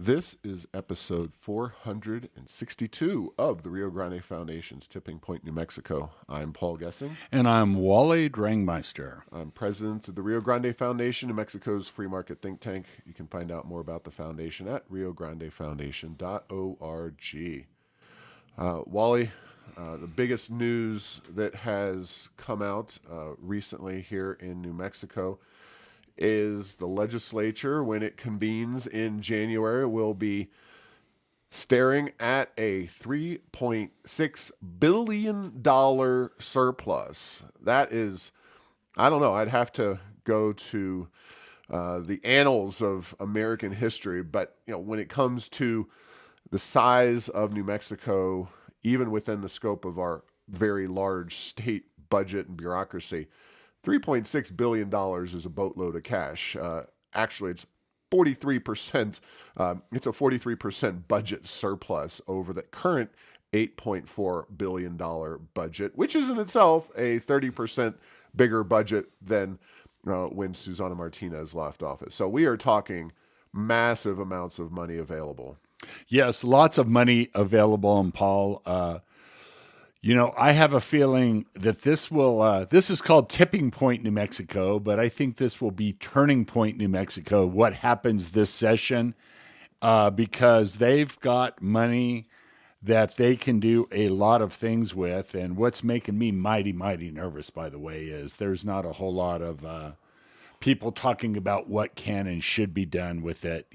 This is episode 462 of the Rio Grande Foundation's Tipping Point, New Mexico. I'm Paul Gessing. And I'm Wally Drangmeister. I'm president of the Rio Grande Foundation, New Mexico's free market think tank. You can find out more about the foundation at riograndefoundation.org. Wally, the biggest news that has come out recently here in New Mexico is the legislature, when it convenes in January, will be staring at a $3.6 billion surplus. That is, I don't know, I'd have to go to the annals of American history, but when it comes to the size of New Mexico, even within the scope of our very large state budget and bureaucracy, $3.6 billion is a boatload of cash. Actually, it's 43%. It's a 43% budget surplus over the current $8.4 billion budget, which is in itself a 30% bigger budget than when Susana Martinez left office. So we are talking massive amounts of money available. Yes, lots of money available. And Paul, I have a feeling that this is called Tipping Point, New Mexico, but I think this will be Turning Point, New Mexico, what happens this session, because they've got money that they can do a lot of things with. And what's making me mighty, mighty nervous, by the way, is there's not a whole lot of people talking about what can and should be done with it.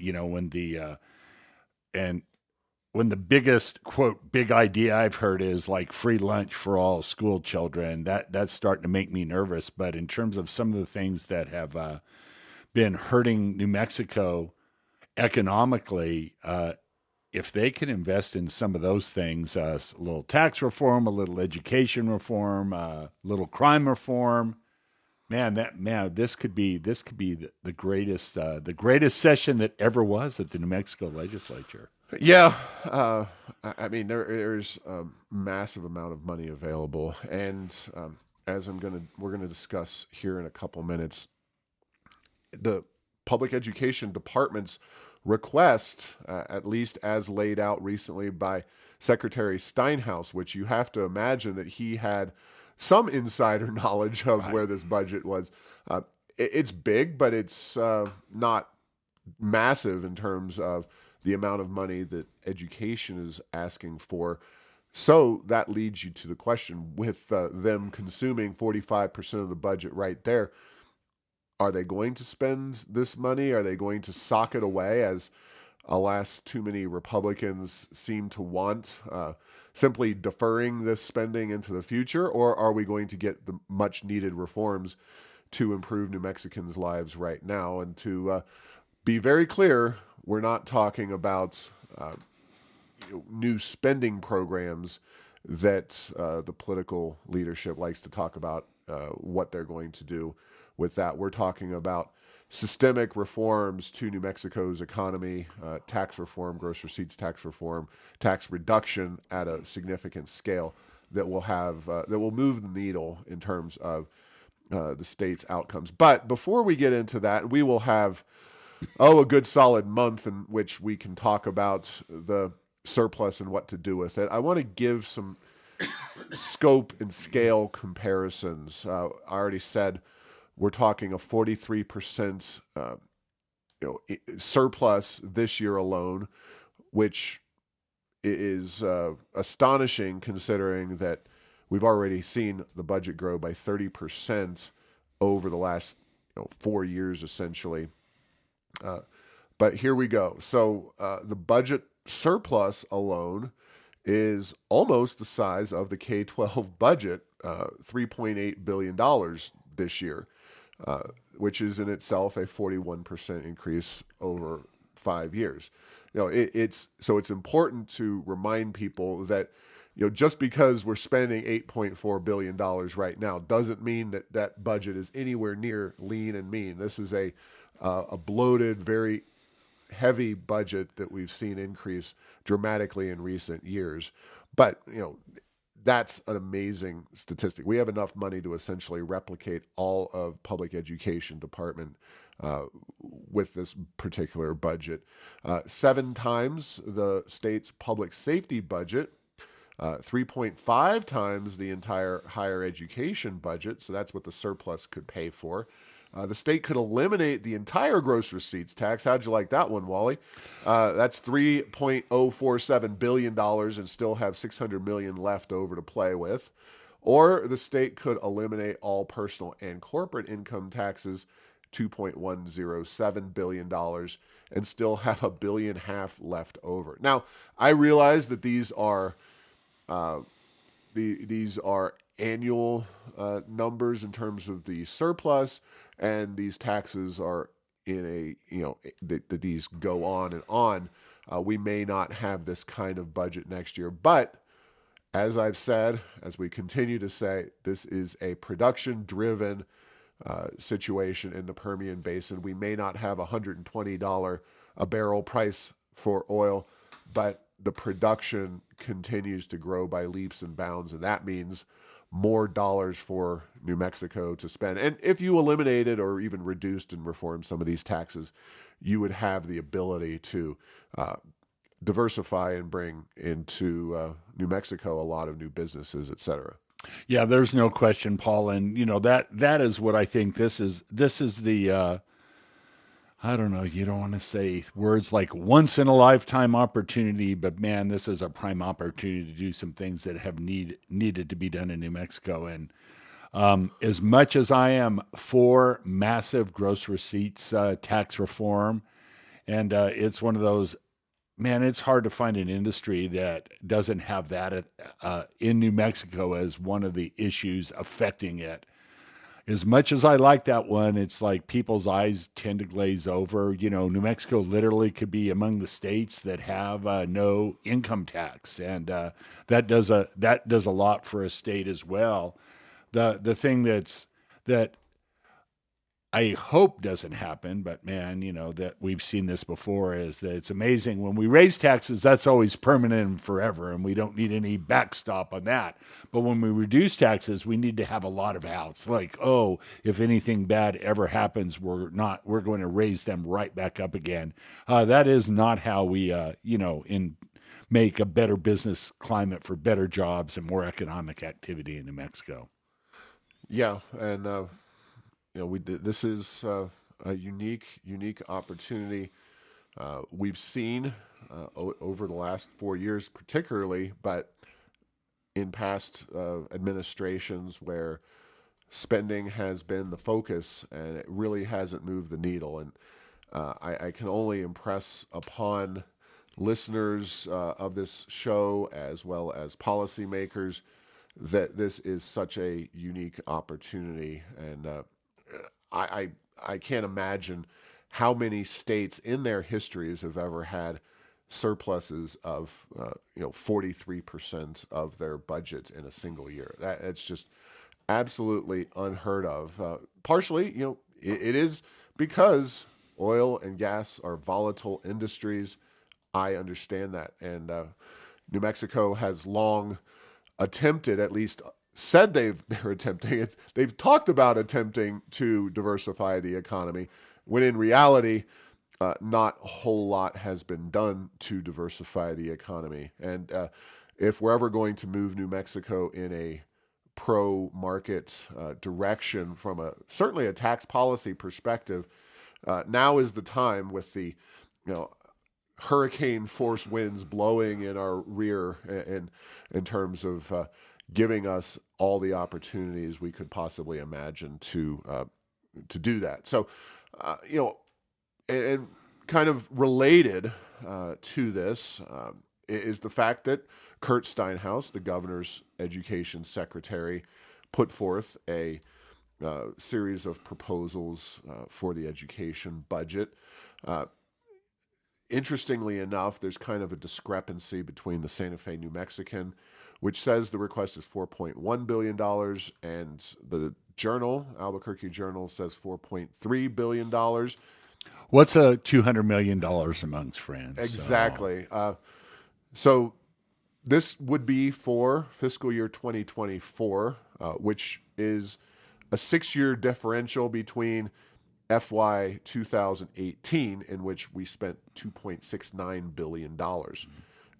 When the biggest, quote, big idea I've heard is like free lunch for all school children, that's starting to make me nervous. But in terms of some of the things that have been hurting New Mexico economically, if they can invest in some of those things, a little tax reform, a little education reform, a little crime reform, this could be the greatest session that ever was at the New Mexico legislature. Yeah, there's a massive amount of money available, and as we're gonna discuss here in a couple minutes, the public education department's request, at least as laid out recently by Secretary Steinhaus, which you have to imagine that he had some insider knowledge of where this budget was. It's big, but it's not massive in terms of the amount of money that education is asking for. So that leads you to the question, with them consuming 45% of the budget right there, are they going to spend this money? Are they going to sock it away, as alas, too many Republicans seem to want, simply deferring this spending into the future? Or are we going to get the much needed reforms to improve New Mexicans' lives right now? And to be very clear, we're not talking about new spending programs that the political leadership likes to talk about what they're going to do with that. We're talking about systemic reforms to New Mexico's economy, tax reform, gross receipts tax reform, tax reduction at a significant scale that will move the needle in terms of the state's outcomes. But before we get into that, we will have a good solid month in which we can talk about the surplus and what to do with it. I want to give some scope and scale comparisons. I already said we're talking a 43% surplus this year alone, which is astonishing considering that we've already seen the budget grow by 30% over the last 4 years, essentially. But here we go. So the budget surplus alone is almost the size of the K-12 budget, $3.8 billion this year, which is in itself a 41% increase over 5 years. It's important to remind people that just because we're spending $8.4 billion right now doesn't mean that budget is anywhere near lean and mean. This is a bloated, very heavy budget that we've seen increase dramatically in recent years. But, that's an amazing statistic. We have enough money to essentially replicate all of public education department with this particular budget. 7 times the state's public safety budget, 3.5 times the entire higher education budget. So that's what the surplus could pay for. The state could eliminate the entire gross receipts tax. How'd you like that one, Wally? That's $3.047 billion and still have $600 million left over to play with. Or the state could eliminate all personal and corporate income taxes, $2.107 billion, and still have $1.5 billion left over. Now, I realize that these are these are annual numbers in terms of the surplus, and these taxes are in a, that these go on and on. We may not have this kind of budget next year, but as I've said, as we continue to say, this is a production-driven situation in the Permian Basin. We may not have $120 a barrel price for oil, but the production continues to grow by leaps and bounds, and that means more dollars for New Mexico to spend. And if you eliminated or even reduced and reformed some of these taxes, you would have the ability to diversify and bring into New Mexico a lot of new businesses, et cetera. Yeah, there's no question, Paul, and that is what I think. This is the I don't know. You don't want to say words like once in a lifetime opportunity, but man, this is a prime opportunity to do some things that have needed to be done in New Mexico. And as much as I am for massive gross receipts tax reform, and it's one of those, man, it's hard to find an industry that doesn't have that in New Mexico as one of the issues affecting it. As much as I like that one, it's like people's eyes tend to glaze over. New Mexico literally could be among the states that have no income tax, and that does a lot for a state as well. The thing that I hope doesn't happen, but man, that we've seen this before, is that it's amazing when we raise taxes, that's always permanent and forever, and we don't need any backstop on that. But when we reduce taxes, we need to have a lot of outs. Like, oh, if anything bad ever happens, we're going to raise them right back up again. That is not how we, make a better business climate for better jobs and more economic activity in New Mexico. Yeah, and this is a unique opportunity. We've seen over the last 4 years, particularly, but in past administrations where spending has been the focus and it really hasn't moved the needle. And I can only impress upon listeners of this show as well as policymakers that this is such a unique opportunity. And I can't imagine how many states in their histories have ever had surpluses of 43% of their budget in a single year. It's just absolutely unheard of. Partially, it is because oil and gas are volatile industries. I understand that, and New Mexico has long attempted, at least said they're attempting it. They've talked about attempting to diversify the economy, when in reality, not a whole lot has been done to diversify the economy. And if we're ever going to move New Mexico in a pro-market direction from certainly a tax policy perspective, now is the time, with the hurricane force winds blowing in our rear in terms of giving us all the opportunities we could possibly imagine to do that. So, and kind of related to this is the fact that Kurt Steinhaus, the governor's education secretary, put forth a series of proposals for the education budget. Interestingly enough, there's kind of a discrepancy between the Santa Fe New Mexican, which says the request is $4.1 billion, and the Journal, Albuquerque Journal, says $4.3 billion. What's a $200 million amongst friends? Exactly. So this would be for fiscal year 2024, which is a 6-year differential between FY 2018, in which we spent $2.69 billion.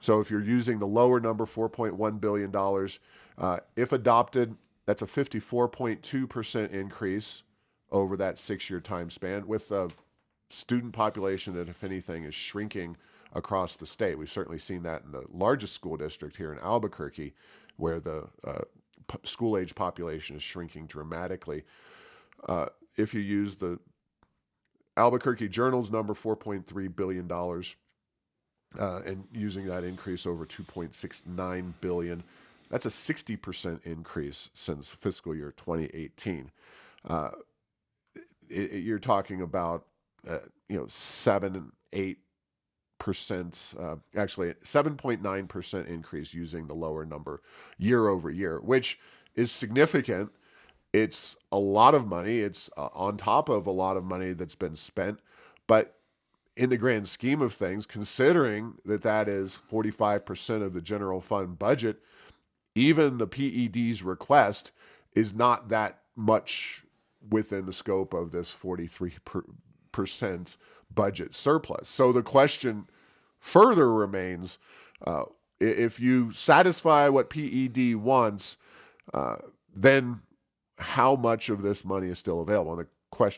So if you're using the lower number, $4.1 billion, if adopted, that's a 54.2% increase over that 6-year time span, with a student population that, if anything, is shrinking across the state. We've certainly seen that in the largest school district here in Albuquerque, where the school age population is shrinking dramatically. If you use the Albuquerque Journal's number, $4.3 billion, and using that increase over $2.69 billion, that's a 60% increase since fiscal year 2018. You're talking about 7 and 8%, actually 7.9% increase using the lower number year over year, which is significant. It's a lot of money. It's on top of a lot of money that's been spent. But in the grand scheme of things, considering that that is 45% of the general fund budget, even the PED's request is not that much within the scope of this 43% budget surplus. So the question further remains, if you satisfy what PED wants, then how much of this money is still available? And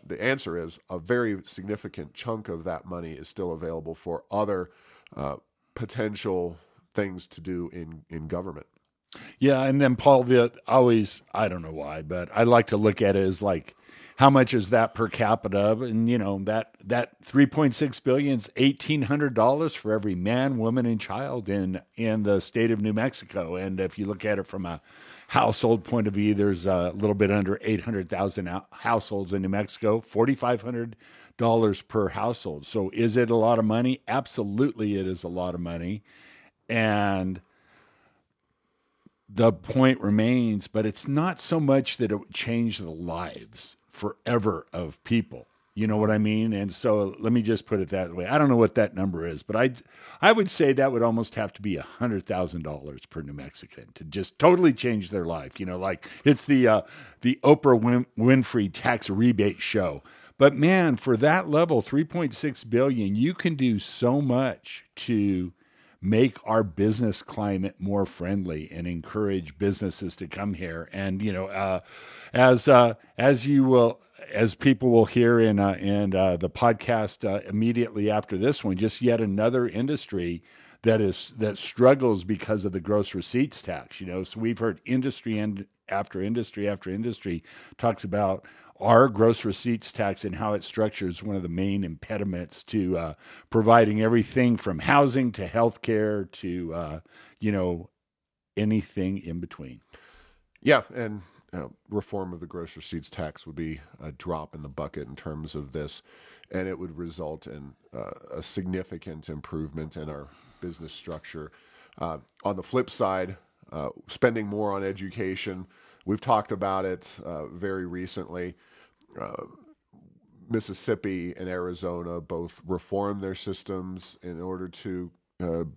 the answer is a very significant chunk of that money is still available for other potential things to do in government. Yeah, and then Paul, I don't know why, but I like to look at it as like, how much is that per capita? And that 3.6 billion is $1,800 for every man, woman, and child in the state of New Mexico. And if you look at it from a household point of view, there's a little bit under 800,000 households in New Mexico, $4,500 per household. So is it a lot of money? Absolutely, it is a lot of money. And the point remains, but it's not so much that it would change the lives forever of people. You know what I mean? And so let me just put it that way. I don't know what that number is, but I would say that would almost have to be $100,000 per New Mexican to just totally change their life. Like it's the Oprah Winfrey tax rebate show. But man, for that level, 3.6 billion, you can do so much to make our business climate more friendly and encourage businesses to come here. And as people will hear in the podcast immediately after this one, just yet another industry that struggles because of the gross receipts tax. So we've heard industry after industry after industry talks about our gross receipts tax and how it structures one of the main impediments to providing everything from housing to healthcare to anything in between. Yeah, and reform of the gross receipts tax would be a drop in the bucket in terms of this, and it would result in a significant improvement in our business structure. On the flip side, spending more on education. We've talked about it very recently. Mississippi and Arizona both reformed their systems in order to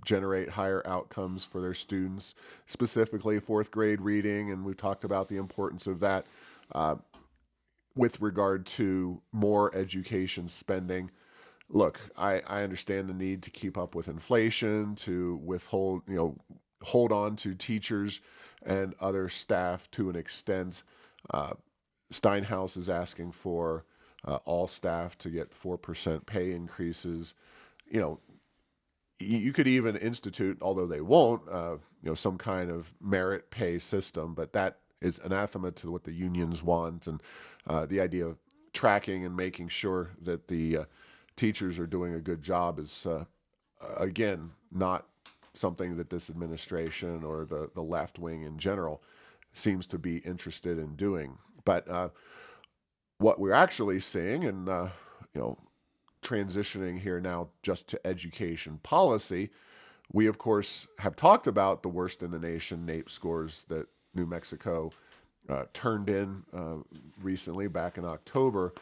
generate higher outcomes for their students, specifically fourth grade reading. And we've talked about the importance of that with regard to more education spending. Look, I understand the need to keep up with inflation, to hold on to teachers and other staff to an extent. Steinhaus is asking for all staff to get 4% pay increases. You could even institute, although they won't, some kind of merit pay system, but that is anathema to what the unions want, and the idea of tracking and making sure that the teachers are doing a good job is, again, not something that this administration or the left wing in general seems to be interested in doing. But what we're actually seeing, and transitioning here now just to education policy, we of course have talked about the worst in the nation NAEP scores that New Mexico turned in recently back in October.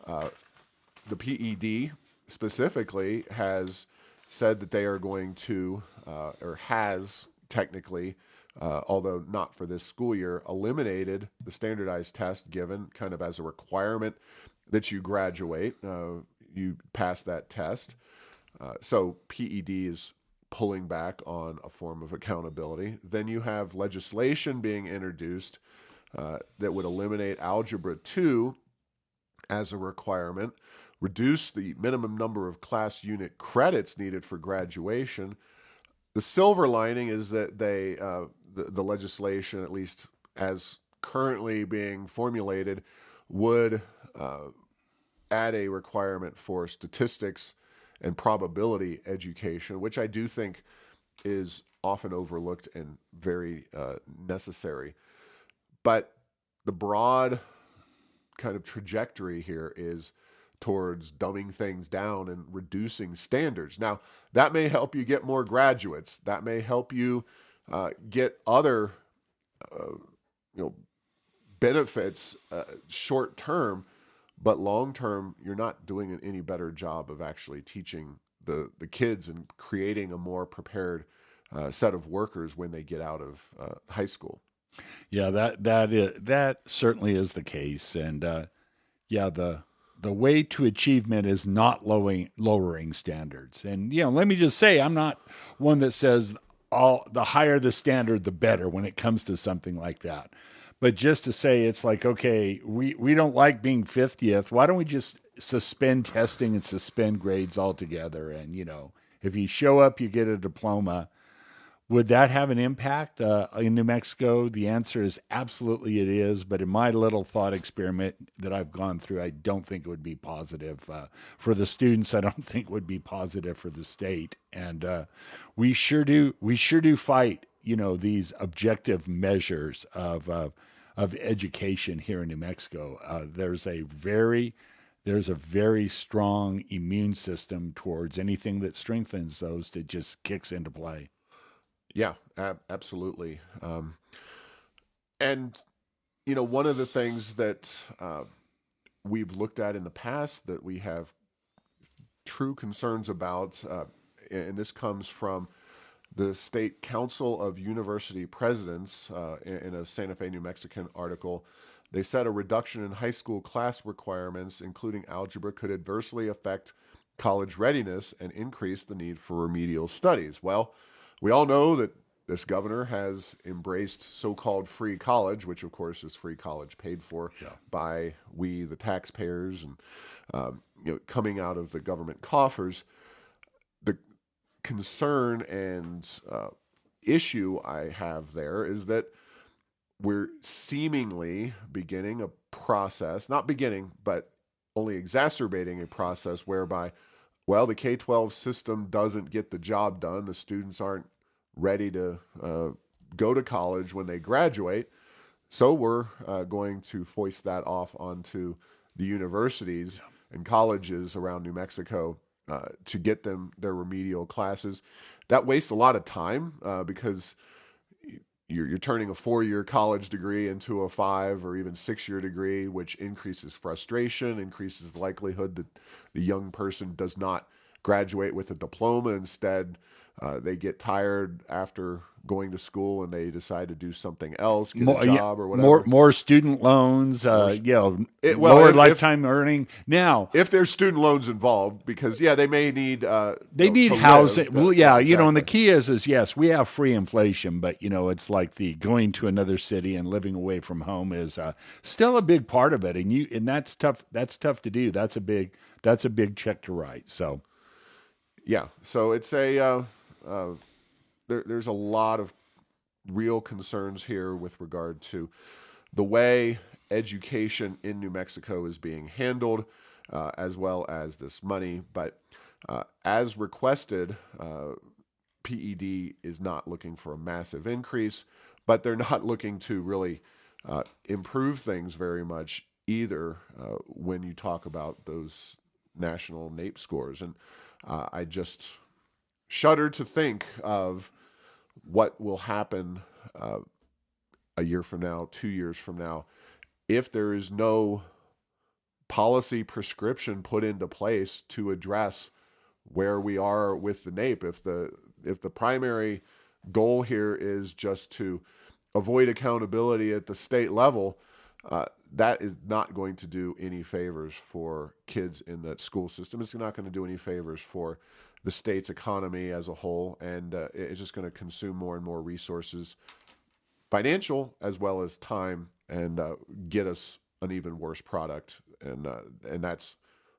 The PED specifically has said that they are going to, or has technically, although not for this school year, eliminated the standardized test given kind of as a requirement that you graduate, you pass that test. So PED is pulling back on a form of accountability. Then you have legislation being introduced that would eliminate Algebra 2 as a requirement, reduce the minimum number of class unit credits needed for graduation. The silver lining is that the legislation, at least as currently being formulated, would add a requirement for statistics and probability education, which I do think is often overlooked and very necessary. But the broad kind of trajectory here is towards dumbing things down and reducing standards. Now, that may help you get more graduates. That may help you get other, benefits short term, but long term, you're not doing an any better job of actually teaching the kids and creating a more prepared set of workers when they get out of high school. Yeah, that certainly is the case, and yeah, the way to achievement is not lowering standards. And let me just say, I'm not one that says all the higher the standard, the better when it comes to something like that. But just to say, it's like, okay, we don't like being 50th. Why don't we just suspend testing and suspend grades altogether? And if you show up, you get a diploma. Would that have an impact in New Mexico? The answer is absolutely it is. But in my little thought experiment that I've gone through, I don't think it would be positive for the students. I don't think it would be positive for the state. And we sure do fight, these objective measures of education here in New Mexico. There's a very strong immune system towards anything that strengthens those that just kicks into play. Yeah, absolutely. And, one of the things that we've looked at in the past that we have true concerns about, and this comes from the State Council of University Presidents in a Santa Fe, New Mexican article. They said a reduction in high school class requirements, including algebra, could adversely affect college readiness and increase the need for remedial studies. Well, we all know that this governor has embraced so-called free college, which of course is free college paid for by we, the taxpayers, and coming out of the government coffers. The concern and issue I have there is that we're seemingly beginning a process, not beginning, but only exacerbating a process whereby, well, the K-12 system doesn't get the job done. The students aren't ready to go to college when they graduate. So we're going to foist that off onto the universities and colleges around New Mexico to get them their remedial classes. That wastes a lot of time because you're turning a 4-year college degree into a 5 or even 6-year degree, which increases frustration, increases the likelihood that the young person does not graduate with a diploma. Instead, they get tired after going to school and they decide to do something else, get a job or whatever. More student loans, lower lifetime earning. Now, if there's student loans involved, because they may need need housing. Exactly. And the key is yes, we have free inflation, but it's like the going to another city and living away from home is still a big part of it, and that's tough. That's tough to do. That's a big check to write. So, so it's there's a lot of real concerns here with regard to the way education in New Mexico is being handled, as well as this money. But as requested, PED is not looking for a massive increase, but they're not looking to really improve things very much either when you talk about those national NAEP scores. And I just shudder to think of what will happen a year from now, 2 years from now, if there is no policy prescription put into place to address where we are with the NAEP. If the primary goal here is just to avoid accountability at the state level, that is not going to do any favors for kids in that school system. It's not going to do any favors for the state's economy as a whole, and it's just going to consume more and more resources, financial as well as time, and get us an even worse product, and that's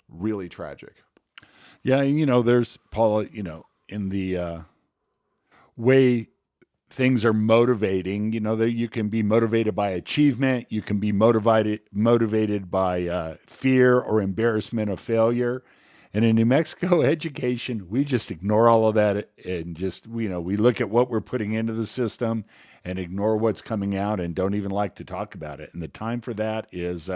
really tragic. Yeah, there's Paul, in the way things are motivating, that you can be motivated by achievement, you can be motivated by fear or embarrassment of failure. And in New Mexico education, we just ignore all of that and just, we look at what we're putting into the system and ignore what's coming out and don't even like to talk about it. And the time for that is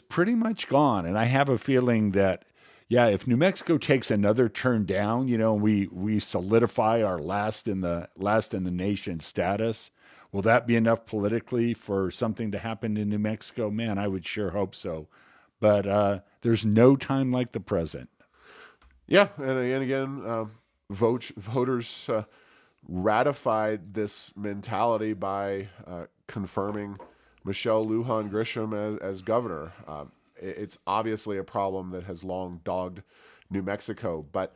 pretty much gone. And I have a feeling that, yeah, if New Mexico takes another turn down, we solidify our last in the nation status. Will that be enough politically for something to happen in New Mexico? Man, I would sure hope so. But there's no time like the present. Yeah, and again, voters ratified this mentality by confirming Michelle Lujan Grisham as governor. It's obviously a problem that has long dogged New Mexico, but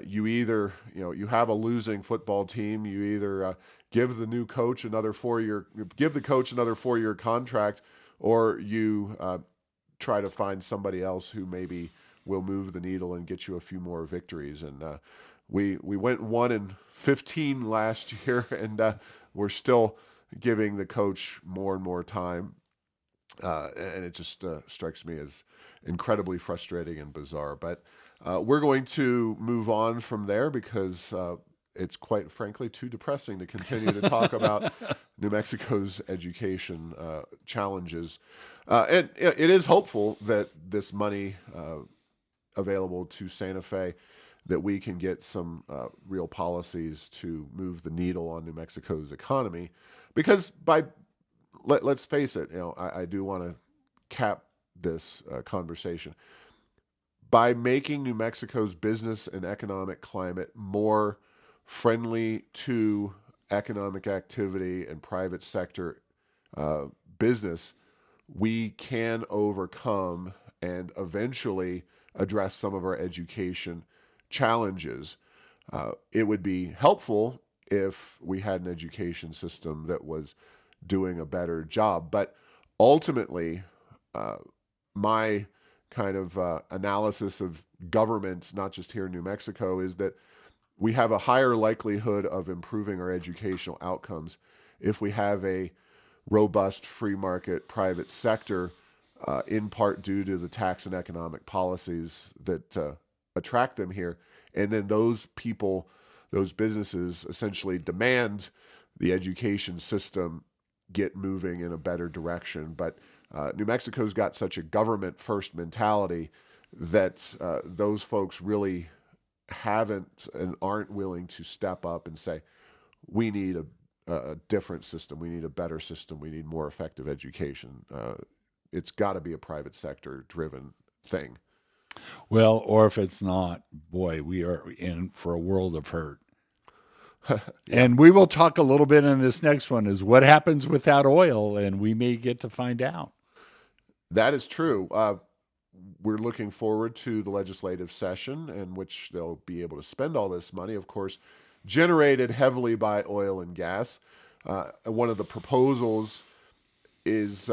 you either, you have a losing football team, you either give the coach another 4-year contract, or you try to find somebody else who maybe will move the needle and get you a few more victories. And we went 1-15 last year, and we're still giving the coach more and more time. And it just strikes me as incredibly frustrating and bizarre. But we're going to move on from there because it's quite frankly too depressing to continue to talk about New Mexico's education challenges. And it is hopeful that this money available to Santa Fe, that we can get some real policies to move the needle on New Mexico's economy. Because let's face it, I do want to cap this conversation. By making New Mexico's business and economic climate more friendly to economic activity and private sector business, we can overcome and eventually address some of our education challenges. It would be helpful if we had an education system that was doing a better job. But ultimately, my kind of analysis of government, not just here in New Mexico, is that we have a higher likelihood of improving our educational outcomes if we have a robust free market private sector, in part due to the tax and economic policies that attract them here. And then those people, those businesses essentially demand the education system get moving in a better direction. But New Mexico's got such a government first mentality that those folks really haven't and aren't willing to step up and say, we need a different system. We need a better system. We need more effective education. It's got to be a private sector driven thing. Well, or if it's not, boy, we are in for a world of hurt. Yeah, And we will talk a little bit in this next one is what happens without oil, and we may get to find out. that is true. We're looking forward to the legislative session in which they'll be able to spend all this money, of course, generated heavily by oil and gas. One of the proposals is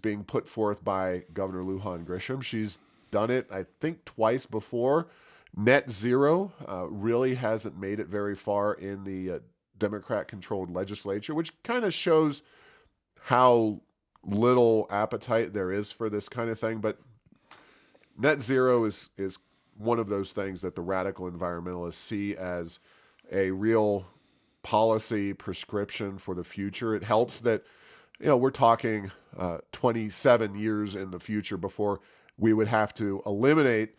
being put forth by Governor Lujan Grisham. She's done it, I think, twice before. Net zero really hasn't made it very far in the Democrat-controlled legislature, which kind of shows how little appetite there is for this kind of thing. But net zero is one of those things that the radical environmentalists see as a real policy prescription for the future. It helps that we're talking 27 years in the future before we would have to eliminate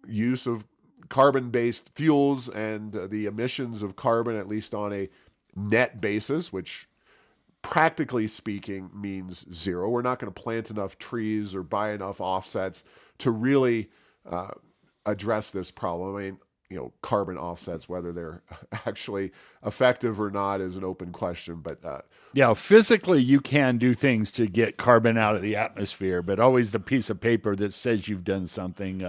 use of carbon-based fuels and the emissions of carbon, at least on a net basis, which practically speaking means zero. We're not going to plant enough trees or buy enough offsets to really address this problem. I mean, carbon offsets, whether they're actually effective or not is an open question. But Yeah, physically you can do things to get carbon out of the atmosphere, but always the piece of paper that says you've done something.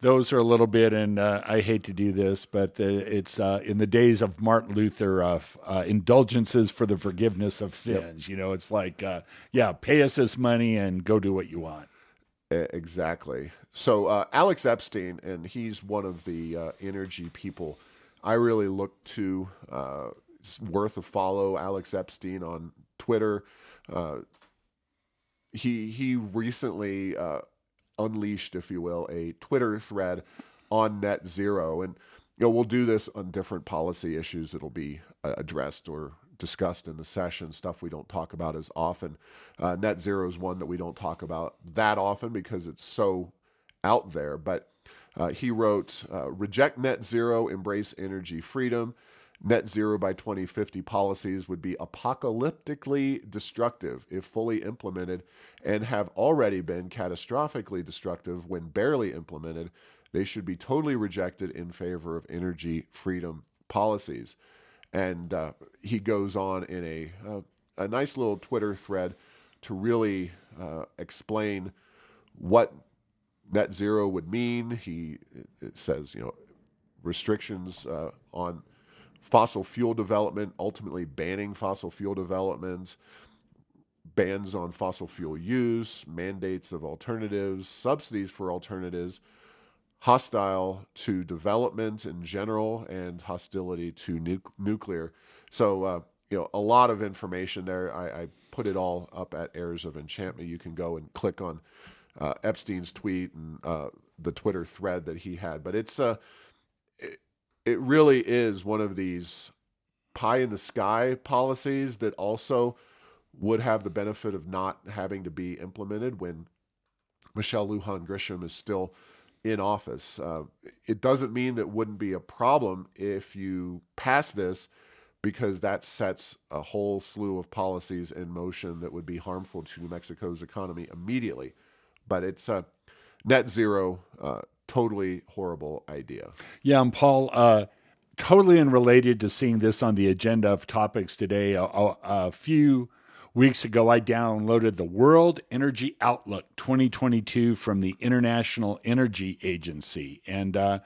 Those are a little bit, and I hate to do this, but it's in the days of Martin Luther, indulgences for the forgiveness of yep, sins. It's like, yeah, pay us this money and go do what you want. exactly. So Alex Epstein, and he's one of the energy people I really look to. It's worth a follow. Alex Epstein on Twitter. Uh, he recently unleashed, if you will, a Twitter thread on net zero, and we'll do this on different policy issues that'll be addressed or discussed in the session. Stuff we don't talk about as often. Net zero is one that we don't talk about that often because it's so out there. But he wrote, "Reject net zero, embrace energy freedom. Net zero by 2050 policies would be apocalyptically destructive if fully implemented and have already been catastrophically destructive when barely implemented. They should be totally rejected in favor of energy freedom policies." And he goes on in a nice little Twitter thread to really explain what net zero would mean. It says, restrictions on fossil fuel development, ultimately banning fossil fuel developments, bans on fossil fuel use, mandates of alternatives, subsidies for alternatives, hostile to development in general, and hostility to nuclear. So, a lot of information there. I put it all up at Heirs of Enchantment. You can go and click on Epstein's tweet and the Twitter thread that he had. But it really is one of these pie in the sky policies that also would have the benefit of not having to be implemented when Michelle Lujan Grisham is still in office. It doesn't mean that wouldn't be a problem if you pass this, because that sets a whole slew of policies in motion that would be harmful to New Mexico's economy immediately. But it's net zero, totally horrible idea. Yeah, and Paul, totally unrelated to seeing this on the agenda of topics today. A few weeks ago, I downloaded the World Energy Outlook 2022 from the International Energy Agency, and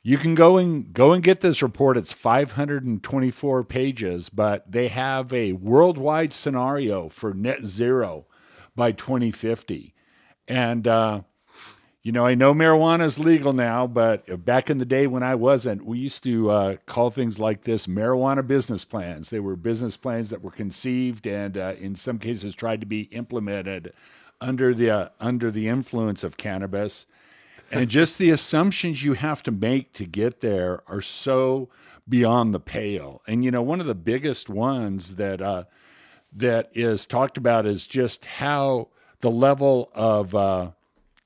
you can go and get this report. It's 524 pages, but they have a worldwide scenario for net zero by 2050, and I know marijuana is legal now, but back in the day when I wasn't, we used to call things like this marijuana business plans. They were business plans that were conceived and, in some cases, tried to be implemented under the influence of cannabis. And just the assumptions you have to make to get there are so beyond the pale. And one of the biggest ones that is talked about is just how the level of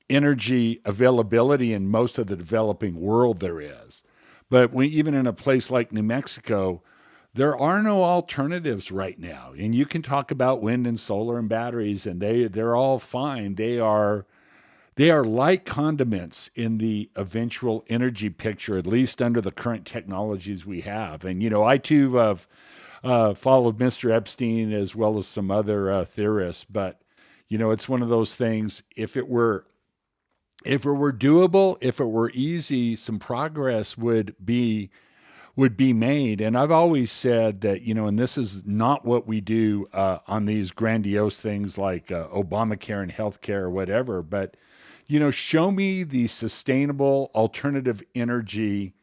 energy availability in most of the developing world there is. But even in a place like New Mexico, there are no alternatives right now. And you can talk about wind and solar and batteries, and they're all fine. They are like condiments in the eventual energy picture, at least under the current technologies we have. And I too have followed Mr. Epstein as well as some other theorists. But it's one of those things. If it were doable, if it were easy, some progress would be made. And I've always said that, and this is not what we do on these grandiose things like Obamacare and healthcare or whatever, but, show me the sustainable alternative energy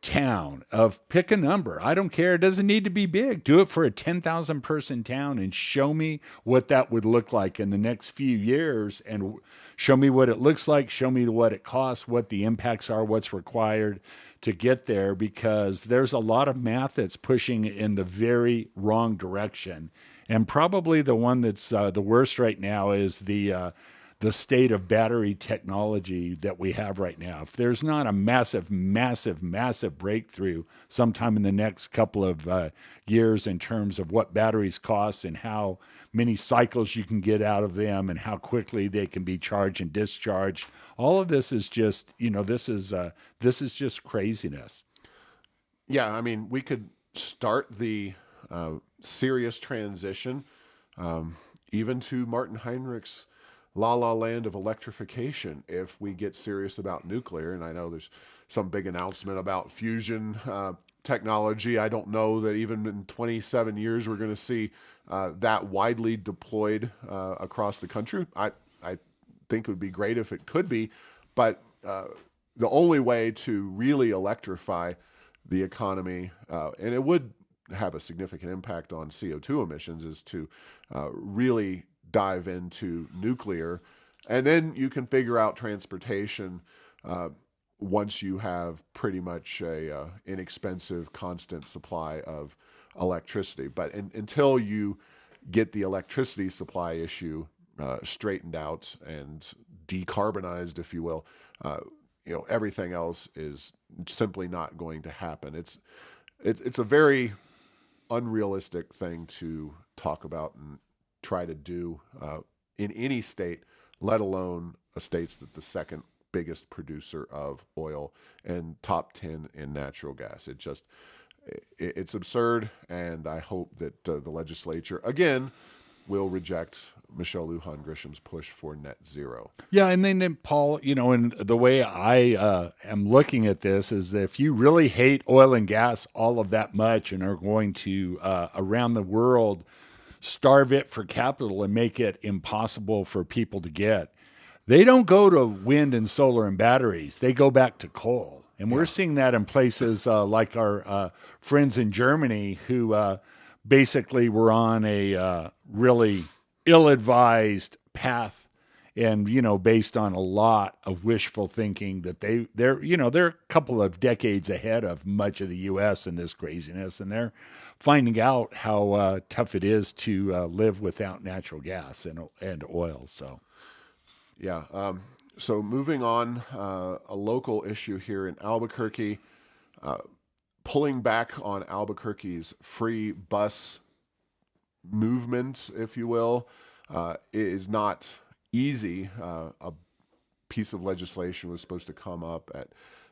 town of pick a number. I don't care. It doesn't need to be big. Do it for a 10,000 person town and show me what that would look like in the next few years, and show me what it looks like. Show me what it costs, what the impacts are, what's required to get there, because there's a lot of math that's pushing in the very wrong direction. And probably the one that's the worst right now is the the state of battery technology that we have right now. If there's not a massive, massive, massive breakthrough sometime in the next couple of years in terms of what batteries cost and how many cycles you can get out of them and how quickly they can be charged and discharged, all of this is just, this is just craziness. Yeah, I mean, we could start the serious transition even to Martin Heinrich's La La Land of electrification if we get serious about nuclear. And I know there's some big announcement about fusion technology. I don't know that even in 27 years we're going to see that widely deployed across the country. I think it would be great if it could be, but the only way to really electrify the economy, and it would have a significant impact on CO2 emissions, is to really dive into nuclear. And then you can figure out transportation once you have pretty much a inexpensive, constant supply of electricity. But until you get the electricity supply issue straightened out and decarbonized, if you will, everything else is simply not going to happen. It's a very unrealistic thing to talk about and try to do in any state, let alone a state that's the second biggest producer of oil and top 10 in natural gas. It's absurd, and I hope that the legislature again will reject Michelle Lujan Grisham's push for net zero. Yeah, and then Paul, and the way I am looking at this is that if you really hate oil and gas all of that much and are going to around the world starve it for capital and make it impossible for people to get, they don't go to wind and solar and batteries. They go back to coal. And we're seeing that in places like our friends in Germany who basically were on a really ill-advised path and, based on a lot of wishful thinking that they're a couple of decades ahead of much of the U.S. in this craziness. And they're finding out how tough it is to live without natural gas and oil. So, yeah. So moving on, a local issue here in Albuquerque, pulling back on Albuquerque's free bus movement, if you will, is not easy. A piece of legislation was supposed to come up at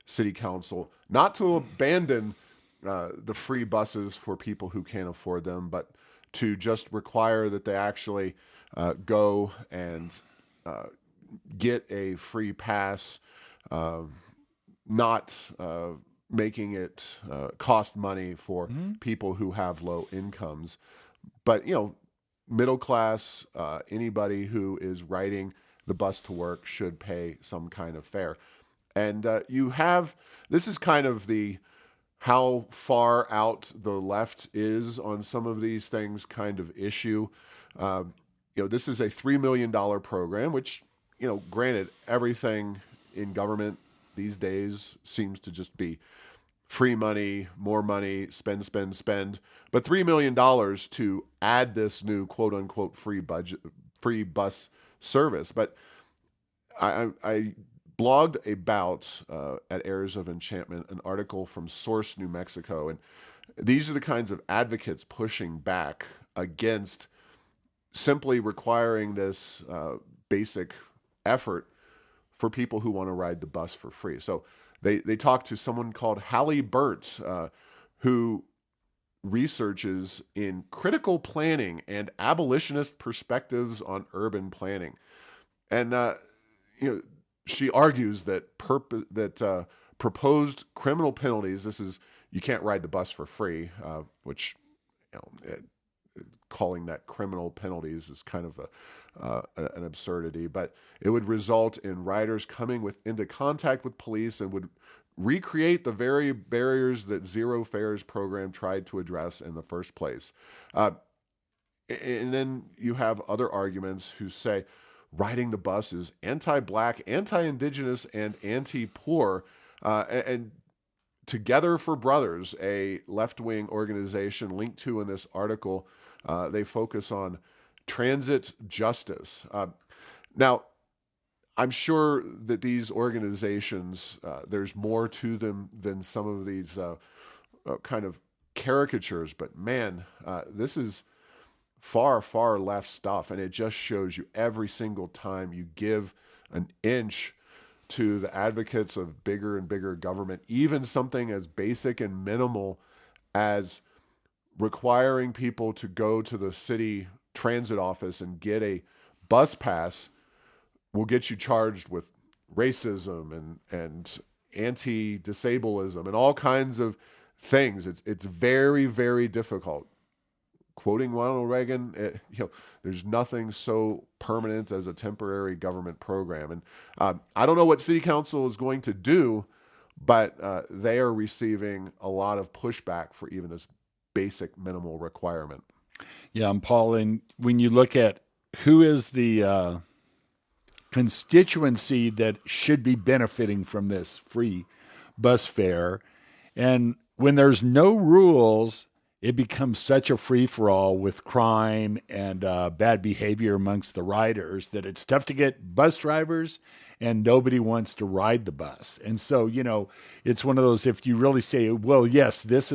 City Council, not to abandon the free buses for people who can't afford them, but to just require that they actually go and get a free pass, not making it cost money for people who have low incomes. But, middle class, anybody who is riding the bus to work should pay some kind of fare. And this is kind of the how far out the left is on some of these things kind of issue. This is a $3 million program, which, granted, everything in government these days seems to just be free money, more money, spend, spend, spend. But $3 million to add this new quote unquote free bus service. But I blogged about at Airs of Enchantment an article from Source, New Mexico, and these are the kinds of advocates pushing back against simply requiring this basic effort for people who want to ride the bus for free. So they talked to someone called Hallie Burtz, who researches in critical planning and abolitionist perspectives on urban planning. And she argues that proposed criminal penalties. This is, you can't ride the bus for free, which calling that criminal penalties is kind of an absurdity. But it would result in riders coming into contact with police and would recreate the very barriers that Zero Fares program tried to address in the first place. And then you have other arguments who say riding the bus is anti-Black, anti-Indigenous, and anti-poor. And Together for Brothers, a left-wing organization linked to in this article, they focus on transit justice. Now, I'm sure that these organizations, there's more to them than some of these kind of caricatures. But man, this is far, far left stuff. And it just shows you every single time you give an inch to the advocates of bigger and bigger government, even something as basic and minimal as requiring people to go to the city transit office and get a bus pass will get you charged with racism and anti-disableism and all kinds of things. It's very, very difficult. Quoting Ronald Reagan, there's nothing so permanent as a temporary government program. And I don't know what City Council is going to do, but they are receiving a lot of pushback for even this basic minimal requirement. Yeah, and Paul, and when you look at who is the constituency that should be benefiting from this free bus fare, and when there's no rules, it becomes such a free for all with crime and bad behavior amongst the riders that it's tough to get bus drivers and nobody wants to ride the bus. And so, it's one of those, if you really say, well, yes, this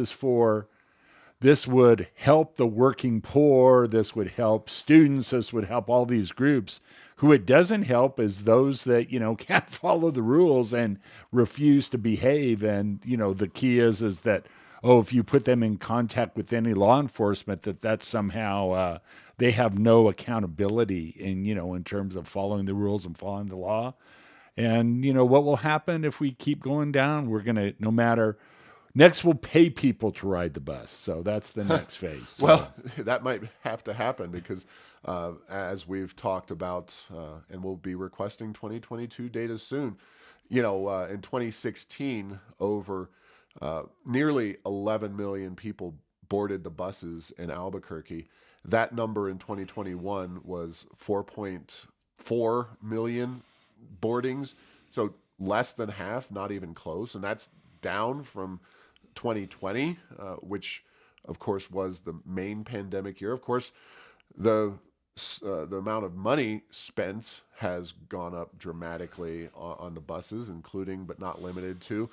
would help the working poor, this would help students, this would help all these groups. Who it doesn't help is those that, can't follow the rules and refuse to behave. And, the key is that, if you put them in contact with any law enforcement, that's somehow they have no accountability in terms of following the rules and following the law. And, what will happen if we keep going down? We're going to, no matter, next we'll pay people to ride the bus. So that's the next phase. So. Well, that might have to happen because as we've talked about, and we'll be requesting 2022 data soon, in 2016, over nearly 11 million people boarded the buses in Albuquerque. That number in 2021 was 4.4 million boardings. So less than half, not even close. And that's down from 2020, which of course was the main pandemic year. Of course, the amount of money spent has gone up dramatically on the buses, including but not limited to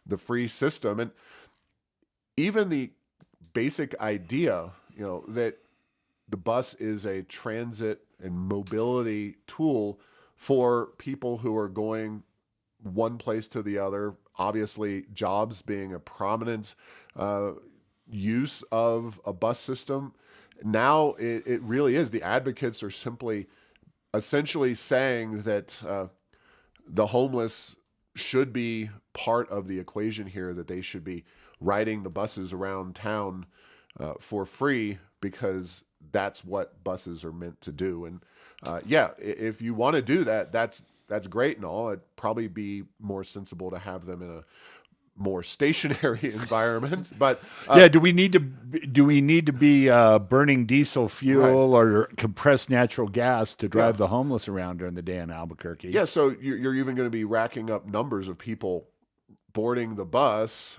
the free system. And even the basic idea, that the bus is a transit and mobility tool for people who are going one place to the other, obviously jobs being a prominent use of a bus system. Now it really is. The advocates are simply essentially saying that the homeless should be part of the equation here, that they should be riding the buses around town for free because that's what buses are meant to do. And if you want to do that, that's great and all. It'd probably be more sensible to have them in a more stationary environment. But do we need to be burning diesel fuel or compressed natural gas to drive the homeless around during the day in Albuquerque? Yeah, so you're even going to be racking up numbers of people boarding the bus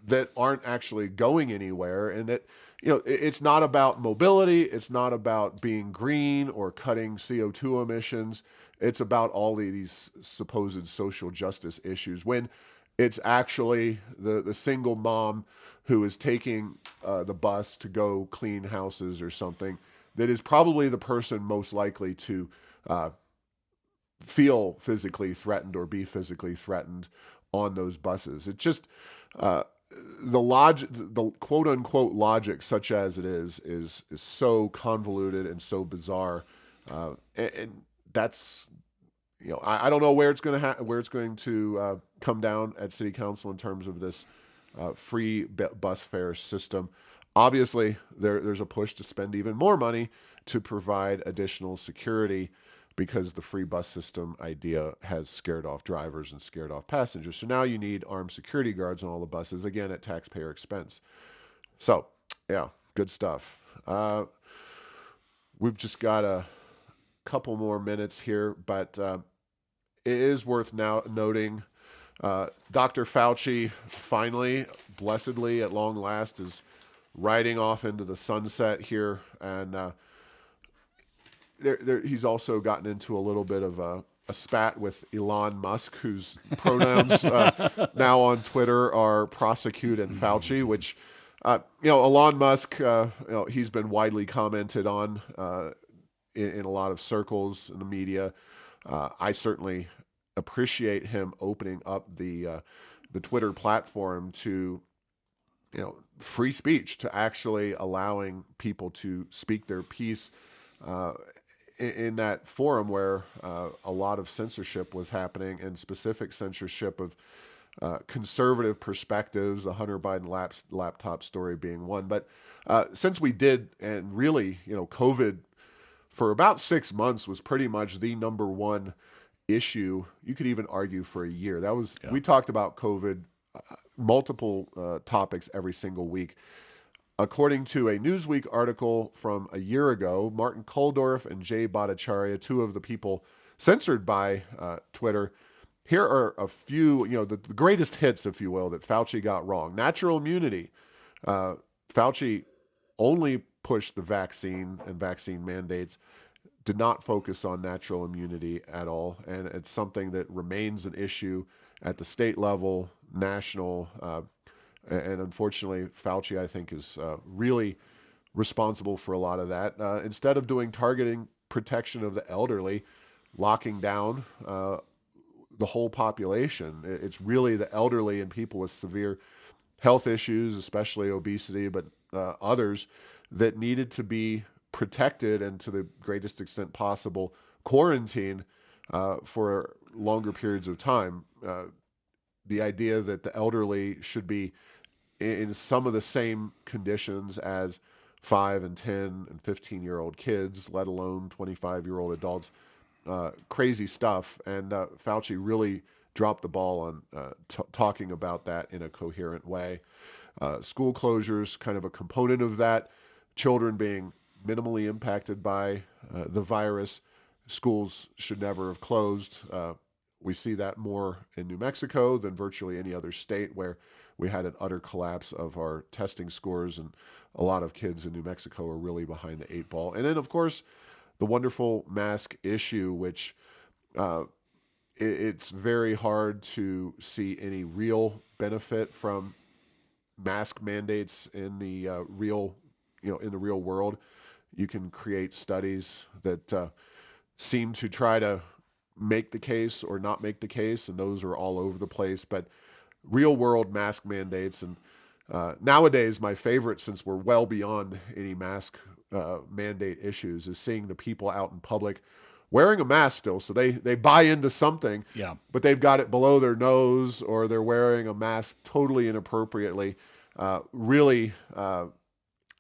that aren't actually going anywhere, and that it's not about mobility, it's not about being green or cutting CO2 emissions. It's about all these supposed social justice issues, when it's actually the single mom who is taking the bus to go clean houses or something that is probably the person most likely to feel physically threatened or be physically threatened on those buses. It's just the quote unquote logic, such as it is so convoluted and so bizarre, and that's I don't know where it's going to come down at City Council in terms of this free bus fare system. Obviously, there's a push to spend even more money to provide additional security, because the free bus system idea has scared off drivers and scared off passengers. So now you need armed security guards on all the buses, again at taxpayer expense. So, yeah, good stuff. We've just got a couple more minutes here, but it is worth now noting Dr. Fauci finally, blessedly, at long last, is riding off into the sunset here, and he's also gotten into a little bit of a a spat with Elon Musk, whose pronouns now on Twitter are prosecute and Fauci, which, Elon Musk, he's been widely commented on in a lot of circles in the media. I certainly appreciate him opening up the Twitter platform to free speech, to actually allowing people to speak their piece in that forum where a lot of censorship was happening, and specific censorship of conservative perspectives, the Hunter Biden laptop story being one. But since we did, and really, COVID for about 6 months was pretty much the number one issue. You could even argue for a year. We talked about COVID, multiple topics every single week. According to a Newsweek article from a year ago, Martin Kulldorff and Jay Bhattacharya, two of the people censored by Twitter, here are a few, the greatest hits, if you will, that Fauci got wrong. Natural immunity. Fauci only pushed the vaccine and vaccine mandates, did not focus on natural immunity at all. And it's something that remains an issue at the state level, national, and unfortunately, Fauci, I think, is really responsible for a lot of that. Instead of doing targeting protection of the elderly, locking down the whole population, it's really the elderly and people with severe health issues, especially obesity, but others that needed to be protected and to the greatest extent possible quarantined for longer periods of time. The idea that the elderly should be in some of the same conditions as 5 and 10 and 15-year-old kids, let alone 25-year-old adults, crazy stuff. And Fauci really dropped the ball on talking about that in a coherent way. School closures, kind of a component of that. Children being minimally impacted by the virus. Schools should never have closed. We see that more in New Mexico than virtually any other state, where we had an utter collapse of our testing scores, and a lot of kids in New Mexico are really behind the 8 ball. And then, of course, the wonderful mask issue, which it's very hard to see any real benefit from mask mandates in the real world. You can create studies that seem to try to make the case or not make the case, and those are all over the place. But real world mask mandates, and nowadays my favorite, since we're well beyond any mask mandate issues, is seeing the people out in public wearing a mask still. So they buy into something, but they've got it below their nose, or they're wearing a mask totally inappropriately. Really,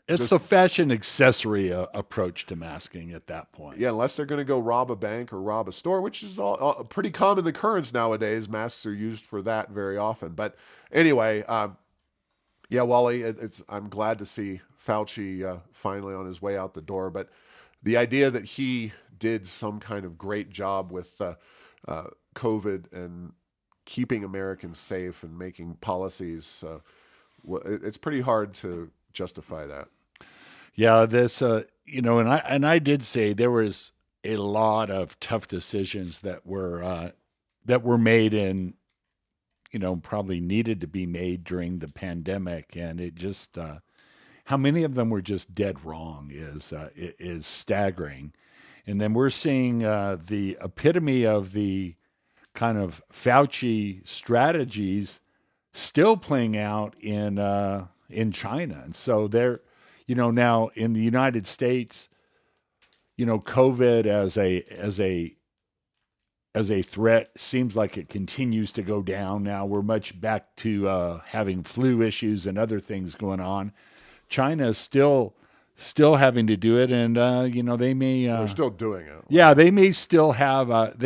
it's the fashion accessory approach to masking at that point. Yeah, unless they're going to go rob a bank or rob a store, which is all pretty common occurrence nowadays. Masks are used for that very often. But anyway, Wally, I'm glad to see Fauci finally on his way out the door. But the idea that he did some kind of great job with COVID and keeping Americans safe and making policies, it's pretty hard to justify that. Yeah, this, and I did say there was a lot of tough decisions that were made, and probably needed to be made during the pandemic, and it just how many of them were just dead wrong is staggering. And then we're seeing the epitome of the kind of Fauci strategies still playing out in China, and so they're. Now in the United States, COVID as a threat seems like it continues to go down. Now we're much back to having flu issues and other things going on. China is still having to do it, and they may they're still doing it. Yeah, they may still have a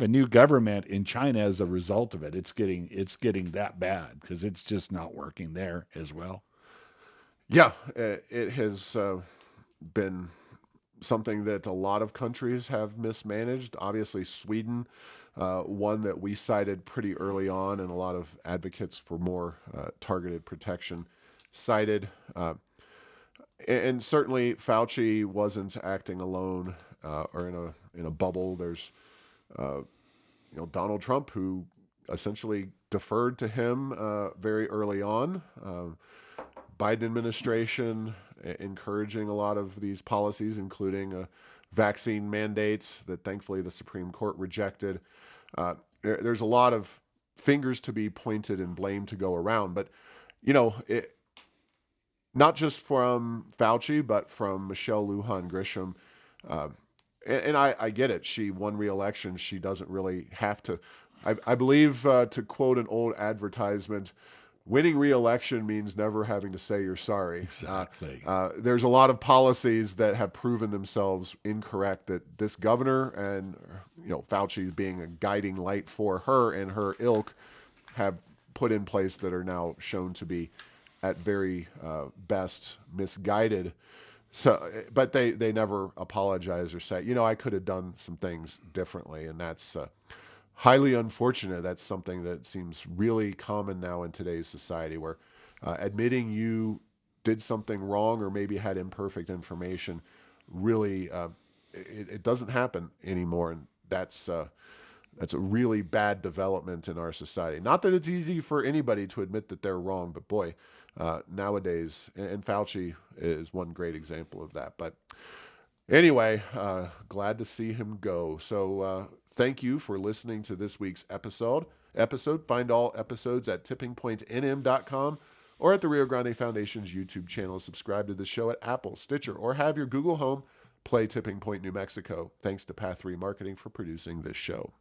new government in China as a result of it. It's getting that bad because it's just not working there as well. Yeah, it has been something that a lot of countries have mismanaged. Obviously, Sweden, one that we cited pretty early on, and a lot of advocates for more targeted protection cited. And certainly, Fauci wasn't acting alone or in a bubble. There's Donald Trump, who essentially deferred to him very early on. Biden administration encouraging a lot of these policies, including vaccine mandates that thankfully the Supreme Court rejected. There's a lot of fingers to be pointed and blame to go around, but not just from Fauci, but from Michelle Lujan Grisham. Uh, and I get it. She won re-election. She doesn't really have to. I believe, to quote an old advertisement, winning re-election means never having to say you're sorry. Exactly. There's a lot of policies that have proven themselves incorrect that this governor and Fauci being a guiding light for her and her ilk have put in place that are now shown to be at very best misguided. So, but they never apologize or say, I could have done some things differently, and that's highly unfortunate. That's something that seems really common now in today's society, where admitting you did something wrong or maybe had imperfect information really it doesn't happen anymore, and that's a really bad development in our society. Not that it's easy for anybody to admit that they're wrong, but boy, nowadays, and Fauci is one great example of that. But anyway, glad to see him go. So thank you for listening to this week's episode. Find all episodes at tippingpointnm.com or at the Rio Grande Foundation's YouTube channel. Subscribe to the show at Apple, Stitcher, or have your Google Home play Tipping Point New Mexico. Thanks to Path 3 Marketing for producing this show.